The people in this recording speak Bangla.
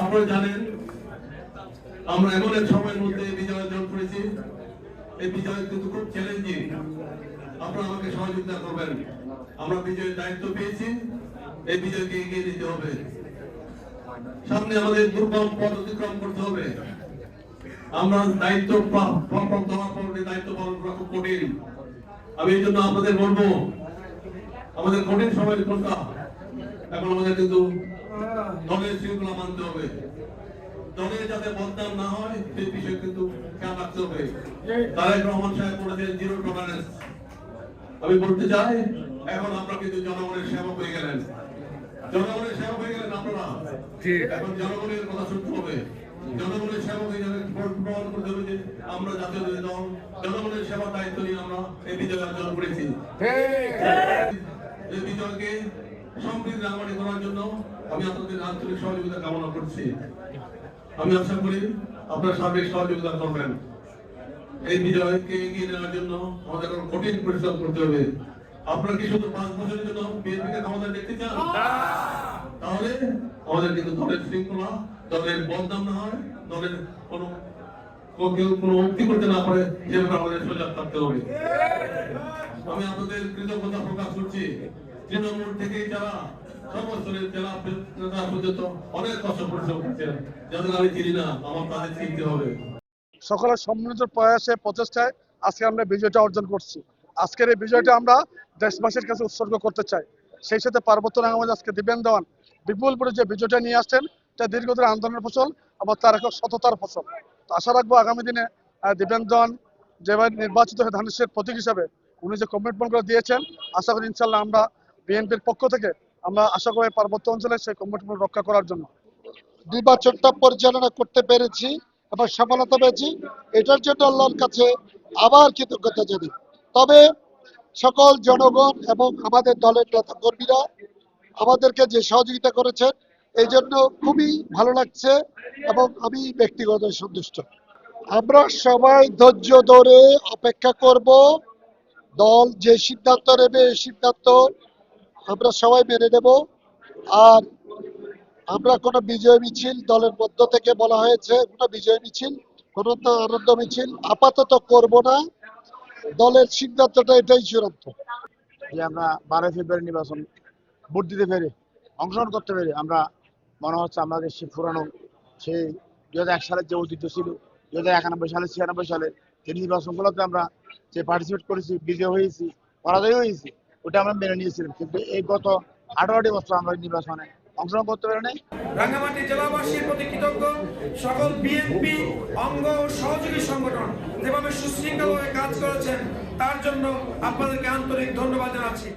আপনারা জানেন আমরা এমন এক সময়ের মধ্যে বিজয় অর্জন করেছি। এই বিজয় কিন্তু খুব চ্যালেঞ্জিং। আপনারা আমাকে সহযোগিতা করবেন। আমরা বিজয়ের দায়িত্ব পেয়েছি, এই বিজয়কে এগিয়ে নিতে হবে। সামনে আমাদের দুর্গম পথ অতিক্রম করতে হবে। আমরা দায়িত্ব প্রাপ্ত হওয়ার পর দায়িত্ব পালন করা খুব কঠিন। আমি এই জন্য আপনাদের বলবো, আমাদের কঠিন সময় কোনটা, এখন আমাদের কিন্তু দলের শৃঙ্খলা মানতে হবে। দলের যাতে বদনাম না হয় সেই বিষয়ে কিন্তু খেয়াল রাখতে হবে। তারেক রহমান সাহেব বলেছেন জিরো টলারেন্স। আমি বলতে চাই, এখন আপনারা কিন্তু জনগণের সেবক হয়ে গেলেন। জনগণের সেবক হয়ে গেলেন আপনারা। এখন জনগণের কথা শুনতে হবে। জনগণের সেবক হয়ে যাবে, প্রমাণ করতে হবে যে আমরা জাতীয় দল জনগণের সেবার দায়িত্ব নিয়ে আমরা এই বিজয় অর্জন করেছি। এই বিজয়কে সমৃদ্ধ রাঙামাটি করার জন্য আমি আপনাদের আন্তরিক সহযোগিতা কামনা করছি। আমি আশা করি আপনারা সার্বিক সহযোগিতা করবেন। এই বিজয়কে এগিয়ে নেওয়ার জন্য আমাদের কঠিন পরিশ্রম করতে হবে। আপনারা কি শুধু 5 বছরের জন্য বিএনপিকে ক্ষমতা দেখতে চান? তাহলে আমাদের কিন্তু দলের শৃঙ্খলা, দলের বদনাম না হয়, দলের কেউ কোনো মুক্তি করতে না পারে, যেভাবে আমাদের সজাগ থাকতে হবে। আমি আপনাদের কৃতজ্ঞতা প্রকাশ করছি। তৃণমূল থেকে যারা সর্বস্তরের জেলা নেতা পর্যন্ত অনেক কষ্ট পরিশ্রম করছেন, যাদের আমি চিনি না, আমার তাদের চিনতে হবে। সকলের সম্মিলিত প্রয়াসে প্রচেষ্টায় আজকে আমরা বিজয়টা অর্জন করছি। আজকের এই বিজয়টা আমরা দেশবাসীর কাছে উৎসর্গ করতে চাই। সেই সাথে পার্বত্য রাঙামাটি আজকে দিবেন দেওয়ান বিপুলপুরে যে বিজয়টা নিয়ে আসছেন, এটা দীর্ঘদিন আন্দোলনের ফসল, আবার তার এক সততার ফসল। তো আশা রাখবো আগামী দিনে দিবেন দেওয়ান যেভাবে নির্বাচিত হয়ে ধানের প্রতীক হিসাবে উনি যে কমিটমেন্টগুলো দিয়েছেন, আশা করি ইনশাল্লাহ আমরা বিএনপির পক্ষ থেকে আমরা আশা করি পার্বত্য অঞ্চলে সেই কমিটমেন্ট রক্ষা করার জন্য নির্বাচনটা পরিচালনা করতে পেরেছি এবং সফলতা পেয়েছি। এটার জন্য আল্লাহর কাছে আবার কৃতজ্ঞতা জানাই। তবে সকল জনগণ এবং আমাদের দলের নেতা কর্মীরা আমাদেরকে যে সহযোগিতা করেছেন, এই জন্য খুবই ভালো লাগছে এবং আমি ব্যক্তিগত সন্তুষ্ট। আমরা সবাই ধৈর্য ধরে অপেক্ষা করব। দল যে সিদ্ধান্ত নেবে এই সিদ্ধান্ত আমরা সবাই মেনে নেব। আর আমরা কোনো বিজয় মিছিল দলের মধ্য থেকে বলা হয়েছে, কোনো বিজয় মিছিল, কোনো আনন্দ মিছিল আপাতত করব না। দলের সিদ্ধান্তটা এটাই চূড়ান্ত যে আমরা 12 ফেব্রুয়ারি নির্বাচন ভোট দিতে পেরে অংশগ্রহণ করতে পেরে আমরা মনে হচ্ছে আমাদের সে পুরানো সেই 2001 সালের যে ঐতিহ্য ছিল, 2091 সালে 96 সালে যে নির্বাচনগুলোতে আমরা যে পার্টিসিপেট করেছি, বিজয় হয়েছি, পরাজয় হয়েছি, ওটা আমরা মেনে নিয়েছিলাম। কিন্তু এই গত 18টি বছর আমরা নির্বাচনে অংশগ্রহণ করতে পারি নাই। রাঙ্গামাটি জেলাবাসীর প্রতি কৃতজ্ঞ। সকল বিএনপি অঙ্গ ও সহযোগী সংগঠন যেভাবে সুশৃঙ্খলভাবে কাজ করেছেন, তার জন্য আপনাদেরকে আন্তরিক ধন্যবাদ জানাচ্ছি।